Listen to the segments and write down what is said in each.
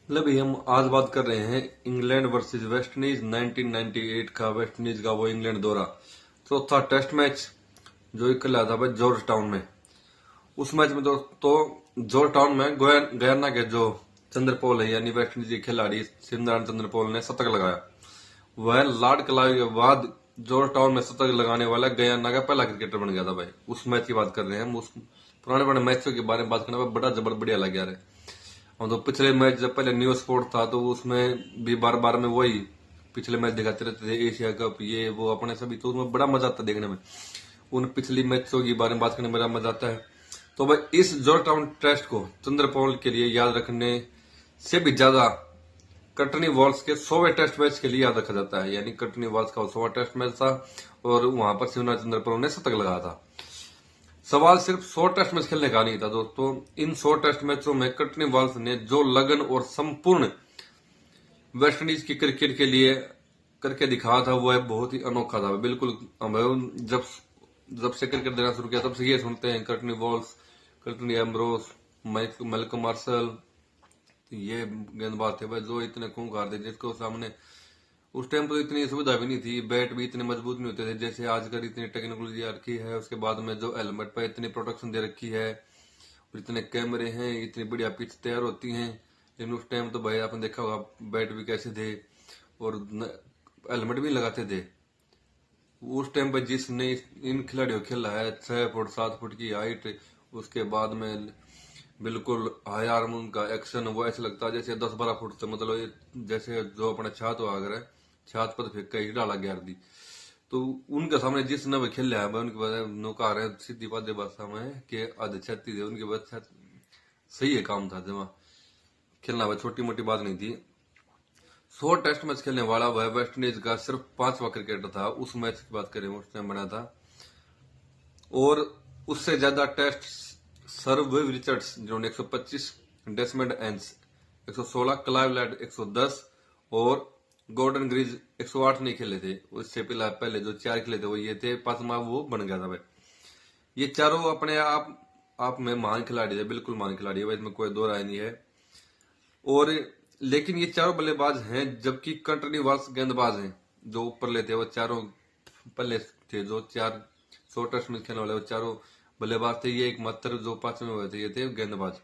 मतलब भाई हम आज बात कर रहे हैं इंग्लैंड वर्सेस वेस्ट इंडीज 1998 का वेस्ट इंडीज का वो इंग्लैंड दौरा चौथा टेस्ट मैच जो खेला था भाई जॉर्ज टाउन में। उस मैच में तो जॉर्ज टाउन में गयाना के जो चंद्रपोल है यानी वेस्ट इंडीज के खिलाड़ी शिवनारायण चंद्रपोल ने शतक लगाया। वह लॉर्ड क्लाइव के बाद जॉर्ज टाउन में शतक लगाने वाला गयाना का पहला क्रिकेटर बन गया था भाई। उस मैच की बात कर रहे हैं हम। उस पुराने मैचों के बारे में बात करना बड़ा बढ़िया लग गया है। और तो पिछले मैच जब पहले न्यू स्पोर्ट था तो उसमें भी बार बार में वही पिछले मैच दिखाते रहते थे, एशिया कप ये वो अपने सभी, तो उसमें बड़ा मजा आता देखने में। उन पिछली मैचों के बारे में बात करने में बड़ा मजा आता है। तो भाई इस जॉर्ज टाउन टेस्ट को चंद्रपॉल के लिए याद रखने से भी ज्यादा कटनी वॉल्स के 100वें टेस्ट मैच के लिए याद रखा जाता है। यानी कटनी वॉल्स का 100वां टेस्ट मैच था और वहां पर शिवनाथ चंद्रपॉल ने शतक लगाया था। सवाल सिर्फ 100 टेस्ट मैच खेलने का नहीं था दोस्तों। इन 100 टेस्ट मैचों में कटनी वॉल्स ने जो लगन और संपूर्ण वेस्ट इंडीज की क्रिकेट के लिए करके दिखाया था वह बहुत ही अनोखा था। बिल्कुल जब जब से क्रिकेट देना शुरू किया तब से ये सुनते हैं Courtney Walsh, Curtly Ambrose, Malcolm Marshall, ये गेंदबाज थे भाई जो इतने खूंखार थे जिसको सामने उस टाइम तो इतनी सुविधा भी नहीं थी, बैट भी इतने मजबूत नहीं होते थे जैसे आजकल इतनी टेक्नोलॉजी आ रखी है। उसके बाद में जो हेलमेट पर इतनी प्रोटेक्शन दे रखी है और इतने कैमरे हैं, इतनी बढ़िया पिच तैयार होती हैं। लेकिन उस टाइम तो भाई आपने देखा होगा बैट भी कैसे थे और हेलमेट भी लगाते थे। उस टाइम पर जिसने इन खिलाड़ियों को खेला है 6 फुट 7 फुट की हाइट, उसके बाद में बिल्कुल हाई आर्म उनका एक्शन वो ऐसे लगता है जैसे 10-12 फुट से, मतलब जैसे जो अपने छात अगर है छात पर फेंक के डाला गया दी। तो उनके सामने जिस ने खेल है उनके बाद नौका रहे सीधी बाधे भाषा में कि आधे छत्ती थे उनके बाद सही है काम था जमा खेलना वह छोटी मोटी बात नहीं थी। 100 टेस्ट मैच खेलने वाला वह वेस्ट इंडीज का सिर्फ 5वां क्रिकेटर था। उस मैच की बात करें उस टाइम बना था। और उससे ज्यादा टेस्ट सर विव रिचर्ड्स जिन्होंने 125, डेसमंड एंस 116, क्लाइव लैड 110 और गॉर्डन ग्रीज 108 नहीं खेले थे। उससे पहले जो 4 खेले थे वो ये थे, 5वां वो बन गया था भाई। ये चारों अपने आप में महान खिलाड़ी थे, बिल्कुल महान खिलाड़ी है भाई, इसमें कोई दो राय नहीं है। और लेकिन ये चारों बल्लेबाज हैं जबकि कंट्री वाल्स गेंदबाज हैं जो ऊपर लेते वो चारों पहले थे। जो 400 टेस्ट में खेलने वाले वो चारों बल्लेबाज थे। ये एकमात्र जो 5वें हुए थे ये थे गेंदबाज।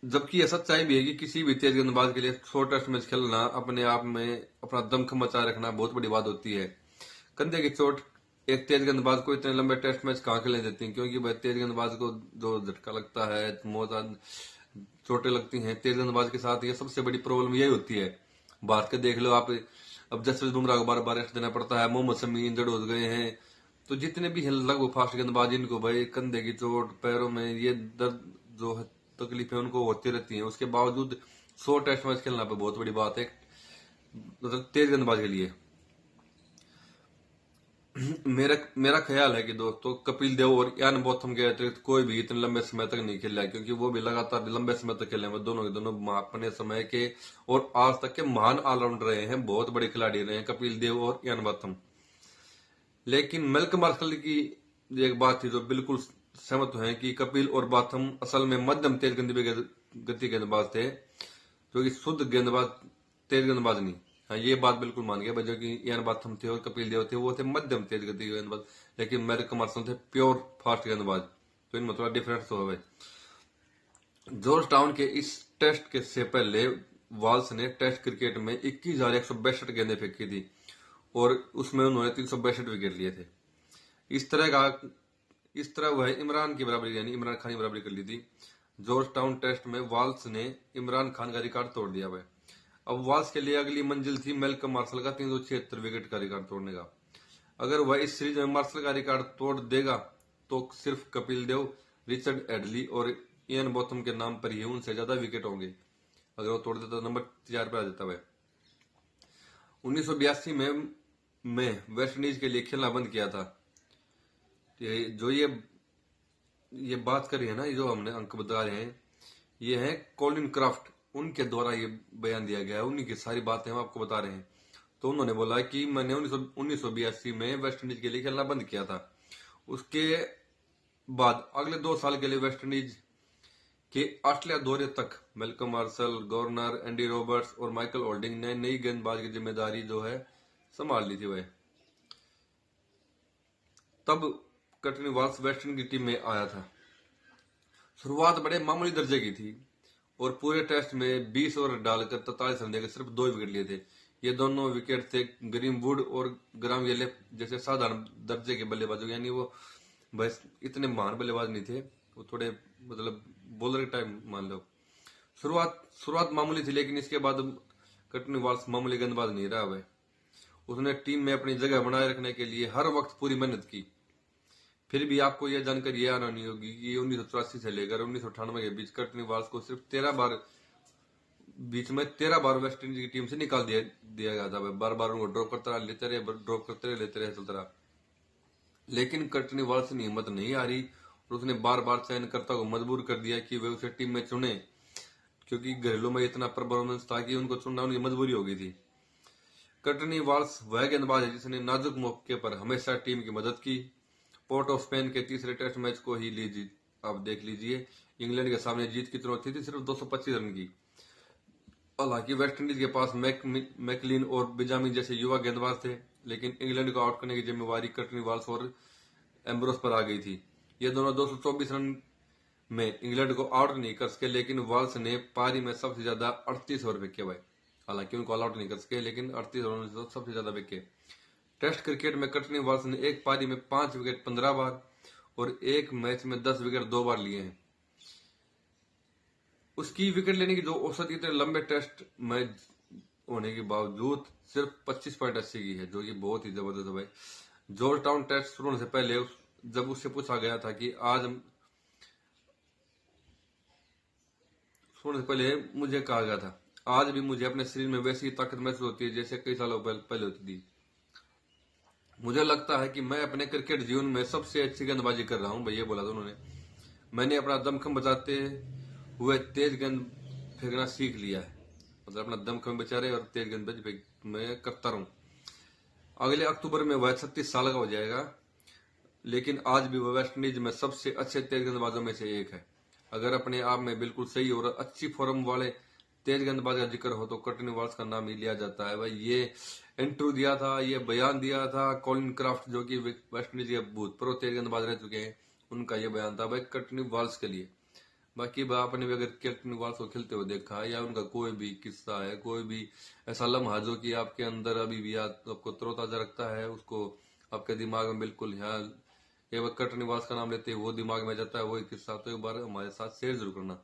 जबकि यह सच्चाई भी है कि किसी भी तेज गेंदबाज के लिए 100 टेस्ट मैच खेलना अपने आप में अपना दमखम मचा रखना बहुत बड़ी बात होती है। कंधे की चोट एक तेज गेंदबाज को इतने लंबे टेस्ट मैच कहाँ खेलने देती है, क्योंकि भाई तेज गेंदबाज को जो झटका लगता है मौत चोटें लगती हैं तेज गेंदबाज के साथ। ये सबसे बड़ी प्रॉब्लम यही होती है। भारत के देख लो आप, अब जसप्रीत बुमराह को बार बार रेस्ट देना पड़ता है, मोहम्मद शमी इंजर्ड हो गए हैं। तो जितने भी हैं लगभग फास्ट गेंदबाज इनको भाई कंधे की चोट पैरों में ये दर्द जो है तकलीफें उनको होती रहती हैं। उसके बावजूद 100 टेस्ट मैच खेलना पे बहुत बड़ी बात है मतलब तेज गेंदबाज के लिए। मेरा मेरा ख्याल है कि दोस्तों कपिल देव और यान बोथम के अतिरिक्त कोई भी इतने लंबे समय तक नहीं खेला है, क्योंकि वो भी लगातार लंबे समय तक खेले हैं। दोनों के दोनों अपने समय के और आज तक के महान ऑलराउंडर रहे हैं, बहुत बड़े खिलाड़ी रहे हैं कपिल देव और यान बोथम। लेकिन मेल्कम मार्शल की एक बात थी जो बिल्कुल सहमत है कि कपिल और बाथम असल में मध्यम तेज गति गेंदबाज थे, जो कि शुद्ध गेंदबाज तेज गेंदबाज नहीं। हाँ ये बात बिल्कुल मान गया भाई, जो कि यान बाथम थे और कपिल देव थे वो थे मध्यम तेज गति गेंदबाज, लेकिन मेल्कम मार्शल थे प्योर फास्ट गेंदबाज। तो इनमें थोड़ा डिफरेंस तो है भाई। जॉर्ज टाउन के इस टेस्ट के से पहले वाल्स ने टेस्ट क्रिकेट में 21,162 गेंदें फेंकी थी और उसमें उन्होंने 362 विकेट लिए थे। इस तरह वह इमरान की बराबरी यानी इमरान खान की बराबरी कर ली थी। जॉर्ज टाउन टेस्ट में वाल्स ने इमरान खान का रिकॉर्ड तोड़ दिया वह। अब वाल्स के लिए अगली मंजिल थी मेल्कम मार्शल का 376 विकेट का रिकॉर्ड तोड़ने का। अगर वह इस सीरीज में मार्शल का रिकॉर्ड तोड़ देगा तो सिर्फ कपिल देव, रिचर्ड एडली और इयन बोथम के नाम पर ही उनसे ज्यादा विकेट होंगे। अगर वो तोड़ देता तो नंबर 4 पर आ जाता वह। 1982 में वेस्ट इंडीज के लिए खेलना बंद किया था। जो ये बात करी है ना, ये जो हमने अंक बता रहे हैं ये है कॉलिन क्राफ्ट, उनके द्वारा ये बयान दिया गया है, उन्हीं की सारी बातें हम आपको बता रहे हैं। तो उन्होंने बोला कि मैंने 1982 में वेस्ट इंडीज के लिए खेलना बंद किया था। उसके बाद अगले 2 साल के लिए वेस्ट इंडीज कि ऑस्ट्रेलिया दौरे तक Malcolm martial, governor, Andy Roberts और माइकल होल्डिंग ने नई गेंदबाज की जिम्मेदारी जो है संभाल ली थी वह। तब कर्टनी वॉल्स वेस्टर्न की टीम में आया था। शुरुआत बड़े मामूली दर्जे की थी और पूरे टेस्ट में 20 ओवर डालकर 43 रन देकर सिर्फ 2 विकेट लिए थे। ये दोनों विकेट थे ग्रीनवुड और ग्राम येले जैसे साधारण दर्जे के बल्लेबाजों, यानी वो बस इतने महान बल्लेबाज नहीं थे, वो थोड़े मतलब बॉलर के टाइम मान लो। शुरुआत मामूली थी, लेकिन इसके बाद कर्टनी वॉल्स मामूली गेंदबाज नहीं रहा वह। उसने टीम में अपनी जगह बनाए रखने के लिए हर वक्त पूरी मेहनत की। फिर भी आपको यह जानकारी यह आना नहीं होगी कि 1984 से लेकर 1998 के बीच कर्टनी वॉल्स को सिर्फ 13 बार वेस्ट इंडीज की टीम से निकाल दिया गया था। बार बार उनको ड्रॉप करता रहा, लेते रहे, ड्रॉप करते रहे, लेते रहे, चलता रहा। लेकिन कर्टनी वॉल्स की हिम्मत नहीं आ रही और उसने बार बार चयनकर्ता को मजबूर कर दिया कि वे उसे टीम में चुने, क्योंकि घरेलू में इतना परफॉर्मेंस था कि उनको चुनना उनकी मजबूरी हो गई थी। कर्टनी वॉल्स वह गेंदबाज है जिसने नाजुक मौके पर हमेशा टीम की मदद की। पोर्ट ऑफ स्पेन के तीसरे टेस्ट मैच को ही लीजिए, आप देख लीजिए, इंग्लैंड के सामने जीत की चुनौती थी सिर्फ 225 रन की। हालांकि वेस्टइंडीज के पास मैकलिन और बिजामिन जैसे युवा गेंदबाज थे, लेकिन इंग्लैंड को आउट करने की जिम्मेवारी कर्टनी वॉल्स और एम्ब्रोस पर आ गई थी। ये दोनों 224 रन में इंग्लैंड को आउट नहीं कर सके, लेकिन वॉल्स ने पारी में सबसे ज्यादा 38 ओवर फेंके भाई। हालांकि उनको ऑल आउट नहीं कर सके, लेकिन 38 ओवर में सबसे ज्यादा फेंके। टेस्ट क्रिकेट में कर्टनी वॉल्स ने एक पारी में 5 विकेट 15 बार और एक मैच में 10 विकेट 2 बार लिए हैं। उसकी विकेट लेने की जो औसत इतने लंबे टेस्ट मैच होने के बावजूद सिर्फ 25.80 की है, जो कि बहुत ही जबरदस्त है भाई। जॉर्ज टाउन टेस्ट शुरू होने से पहले जब उससे पूछा गया था कि मुझे कहा गया था, आज भी मुझे अपने शरीर में वैसी ताकत महसूस होती है जैसे कई सालों पहले होती थी। मुझे लगता है कि मैं अपने क्रिकेट जीवन में सबसे अच्छी गेंदबाजी कर रहा हूं, भैया बोला था उन्होंने। मैंने अपना दमखम बचाते हुए तेज गेंद फेंकना सीख लिया है, मतलब अपना दमखम बचा रहे और तेज गेंद मैं करता रहूं। अगले अक्टूबर में वह 36 साल का हो जाएगा, लेकिन आज भी वह वेस्ट इंडीज में सबसे अच्छे तेज गेंदबाजों में से एक है। अगर अपने आप में बिल्कुल सही और अच्छी फॉर्म वाले तेज गेंदबाज का जिक्र हो तो कर्टनी वॉल्स का नाम ही लिया जाता है भाई। ये इंटरव्यू दिया था, ये बयान दिया था कॉलिन क्राफ्ट, जो कि वेस्ट इंडीज के भूतपूर्व तेज गेंदबाज रह चुके हैं, उनका ये बयान था भाई कर्टनी वॉल्स के लिए। बाकी आपने भी अगर कर्टनी वॉल्स को खेलते हुए देखा है या उनका कोई भी किस्सा है, कोई भी ऐसा लम्हा जो कि आपके अंदर अभी भी आपको तरोताजा रखता है, उसको आपके दिमाग में बिल्कुल एक बार कर्टनी वॉल्स का नाम लेते ही वो दिमाग में जाता है, वही किस्सा, तो एक बार हमारे साथ शेयर जरूर करना।